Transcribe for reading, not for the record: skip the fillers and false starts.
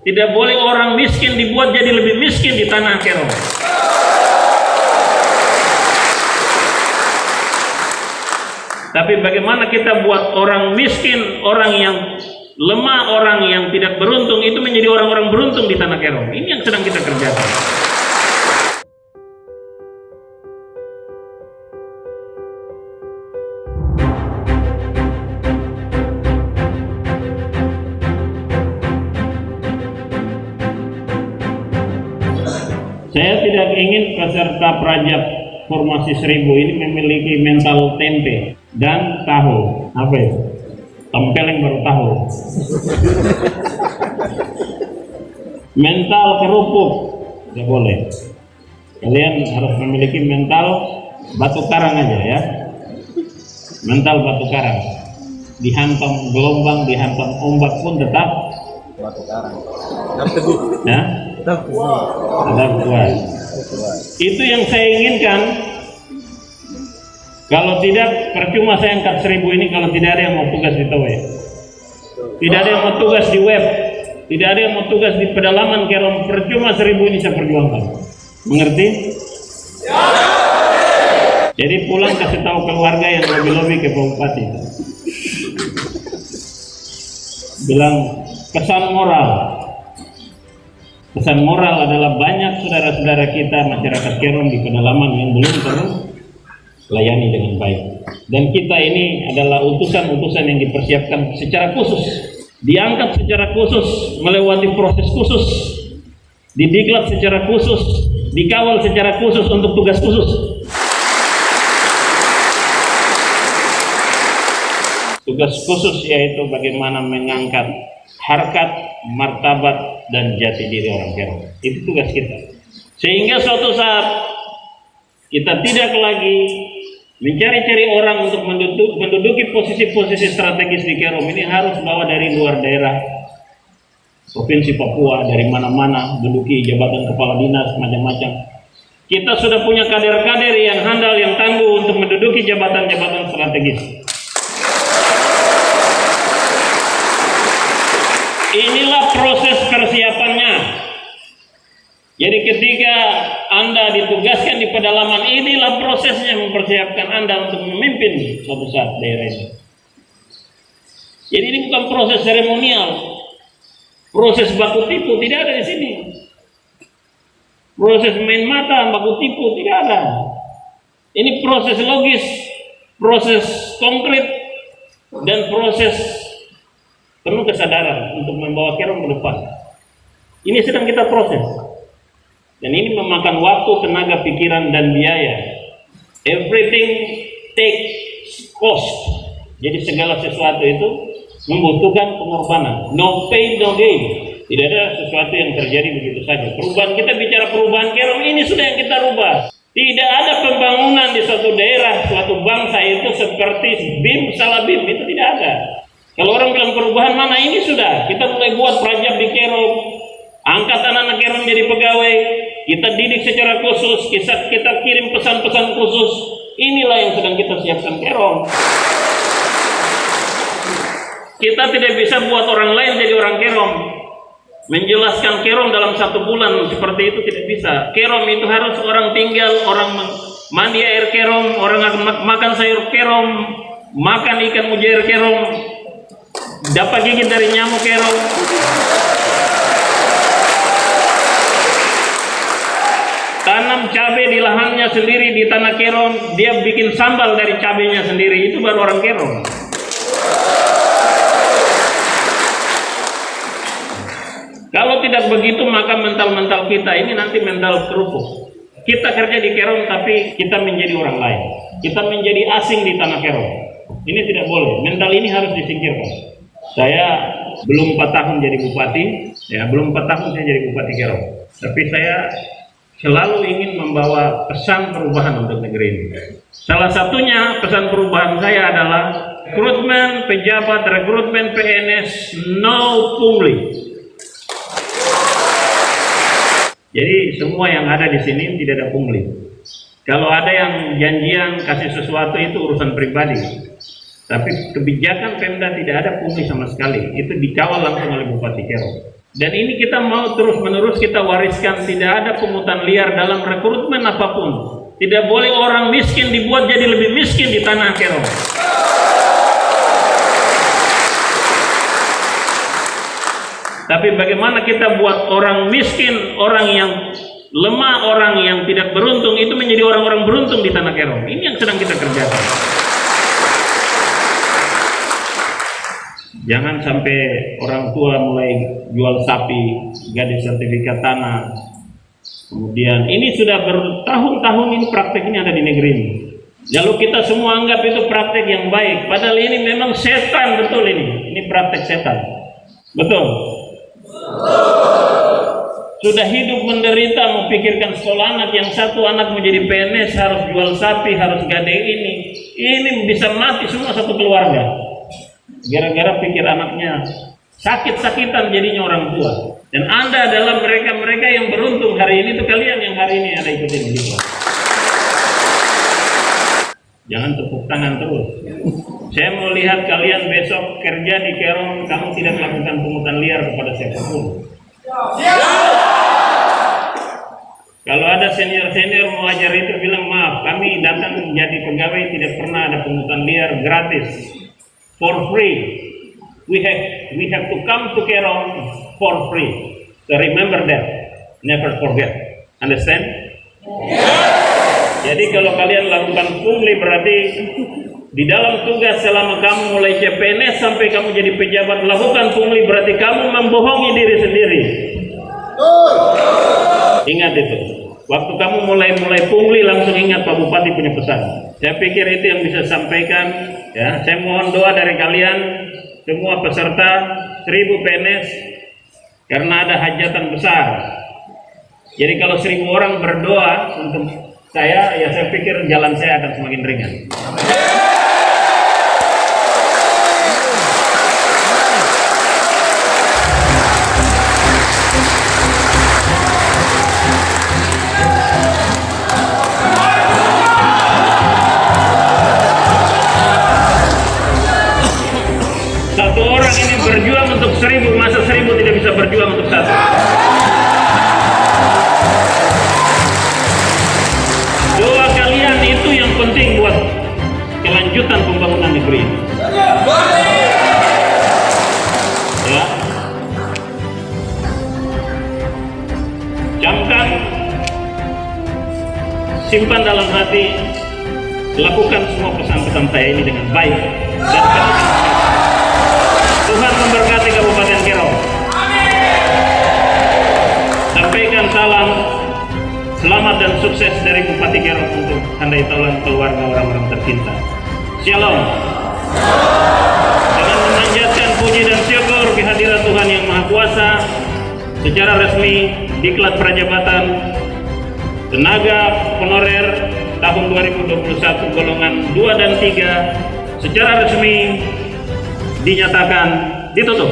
Tidak boleh orang miskin dibuat jadi lebih miskin di tanah Kerom. Tapi bagaimana kita buat orang miskin, orang yang lemah, orang yang tidak beruntung itu menjadi orang-orang beruntung di tanah Kerom. Ini yang sedang kita kerjakan. Saya tidak ingin peserta Prajab Formasi 1000 ini memiliki mental tempe dan tahu. Apa itu? Tempeleng baru tahu. Mental kerupuk tidak boleh. Kalian harus memiliki mental batu karang aja ya. Mental batu karang. Dihantam gelombang, dihantam ombak pun tetap batu karang. Tetap teguh. Ya? Tetap kuat. Itu yang saya inginkan. Kalau tidak, percuma saya angkat 1000 ini kalau tidak ada yang mau tugas di Towe, tidak ada yang mau tugas di web, tidak ada yang mau tugas di pedalaman Kerom. Percuma 1000 ini saya perjuangkan. Mengerti? Jadi pulang kasih tahu keluarga yang lobby-lobby ke Bupati, bilang pesan moral. Pesan moral adalah banyak saudara-saudara kita masyarakat Kerom di pedalaman yang belum terlayani dengan baik. Dan kita ini adalah utusan-utusan yang dipersiapkan secara khusus, diangkat secara khusus, melewati proses khusus, didiklat secara khusus, dikawal secara khusus untuk tugas khusus. Tugas khusus yaitu bagaimana mengangkat harkat, martabat, dan jati diri orang Kerom. Itu tugas kita. Sehingga suatu saat kita tidak lagi mencari-cari orang untuk menduduki posisi-posisi strategis di Kerom. Ini harus bawa dari luar daerah, Provinsi Papua, dari mana-mana, menduduki jabatan kepala dinas, macam-macam. Kita sudah punya kader-kader yang handal, yang tangguh untuk menduduki jabatan-jabatan strategis. Inilah proses persiapannya. Jadi ketika Anda ditugaskan di pedalaman, inilah prosesnya mempersiapkan Anda untuk memimpin suatu saat daerah ini. Jadi ini bukan proses seremonial, proses baku tipu tidak ada di sini. Proses main mata, baku tipu tidak ada. Ini proses logis, proses konkret, dan proses penuh kesadaran untuk membawa Kerom ke depan. Ini sedang kita proses. Dan ini memakan waktu, tenaga, pikiran, dan biaya. Everything takes cost. Jadi segala sesuatu itu membutuhkan pengorbanan. No pain, no gain. Tidak ada sesuatu yang terjadi begitu saja. Perubahan, kita bicara perubahan Kerom, ini sudah yang kita rubah. Tidak ada pembangunan di suatu daerah, suatu bangsa itu seperti BIM, salah BIM, itu tidak ada. Kalau orang bilang perubahan mana, ini sudah. Kita mulai buat Prajab di Kerom, angkat anak-anak Kerom jadi pegawai, kita didik secara khusus, kita kirim pesan-pesan khusus. Inilah yang sedang kita siapkan Kerom. Kita tidak bisa buat orang lain jadi orang Kerom. Menjelaskan Kerom dalam 1 bulan seperti itu tidak bisa. Kerom itu harus orang tinggal, orang mandi air Kerom, orang akan makan sayur Kerom, makan ikan mujair Kerom, dapat gigit dari nyamuk Kerom. Tanam cabai di lahannya sendiri di tanah Kerom, dia bikin sambal dari cabainya sendiri, itu baru orang Kerom. Kalau tidak begitu maka mental-mental kita ini nanti mental kerupuk. Kita kerja di Kerom tapi kita menjadi orang lain. Kita menjadi asing di tanah Kerom. Ini tidak boleh. Mental ini harus disingkirkan. Saya belum 4 tahun jadi bupati, ya belum 4 tahun saya jadi bupati Kerom. Tapi saya selalu ingin membawa pesan perubahan untuk negeri ini. Salah satunya pesan perubahan saya adalah rekrutmen pejabat, rekrutmen PNS no pungli. Jadi semua yang ada di sini tidak ada pungli. Kalau ada yang janjian kasih sesuatu itu urusan pribadi. Tapi kebijakan Pemda tidak ada pungli sama sekali. Itu dikawal langsung oleh Bupati Kerom. Dan ini kita mau terus-menerus kita wariskan, tidak ada pungutan liar dalam rekrutmen apapun. Tidak boleh orang miskin dibuat jadi lebih miskin di tanah Kero. Tapi bagaimana kita buat orang miskin, orang yang lemah, orang yang tidak beruntung itu menjadi orang-orang beruntung di tanah Kero. Ini yang sedang kita kerjakan. Jangan sampai orang tua mulai jual sapi, gadis sertifikat tanah. Kemudian ini sudah bertahun-tahun ini praktek ini ada di negeri ini. Lalu kita semua anggap itu praktek yang baik. Padahal ini memang setan, betul ini. Ini praktek setan. Betul. Sudah hidup menderita memikirkan sekolah anak, yang satu anak menjadi PNS harus jual sapi, harus gade ini. Ini bisa mati semua satu keluarga. Gara-gara pikir anaknya sakit-sakitan jadinya orang tua. Dan Anda adalah mereka-mereka yang beruntung hari ini, itu kalian yang hari ini ada ikutin gitu. Jangan tepuk tangan terus. Saya mau lihat kalian besok kerja di Kerom, kamu tidak melakukan pungutan liar kepada siapapun. Kalau ada senior-senior mau ajar itu bilang, maaf, kami datang jadi pegawai tidak pernah ada pungutan liar, gratis. For free, we have to come to Kerom for free. So remember that, never forget. Understand? Jadi kalau kalian lakukan pungli berarti di dalam tugas selama kamu mulai CPNS sampai kamu jadi pejabat, lakukan pungli berarti kamu membohongi diri sendiri. Ingat itu. Waktu kamu mulai pungli langsung ingat Pak Bupati punya pesan. Saya pikir itu yang bisa sampaikan. Ya, saya mohon doa dari kalian semua peserta 1000 PNS karena ada hajatan besar. Jadi kalau 1000 orang berdoa untuk saya, ya saya pikir jalan saya akan semakin ringan. Satu orang ini berjuang untuk 1000, masa 1000 tidak bisa berjuang untuk satu? Doa kalian itu yang penting buat kelanjutan pembangunan negeri ini. Ya. Camkan, simpan dalam hati, lakukan semua pesan-pesan saya ini dengan baik dan Tuhan memberkati Kabupaten Kero. Sampaikan salam selamat dan sukses dari Bupati Kero untuk handai taulan keluarga orang-orang tercinta. Shalom. Dengan memanjatkan puji dan syukur kehadiran Tuhan Yang Maha Kuasa, secara resmi diklat prajabatan tenaga honorer tahun 2021 golongan 2 dan 3 secara resmi dinyatakan ditutup.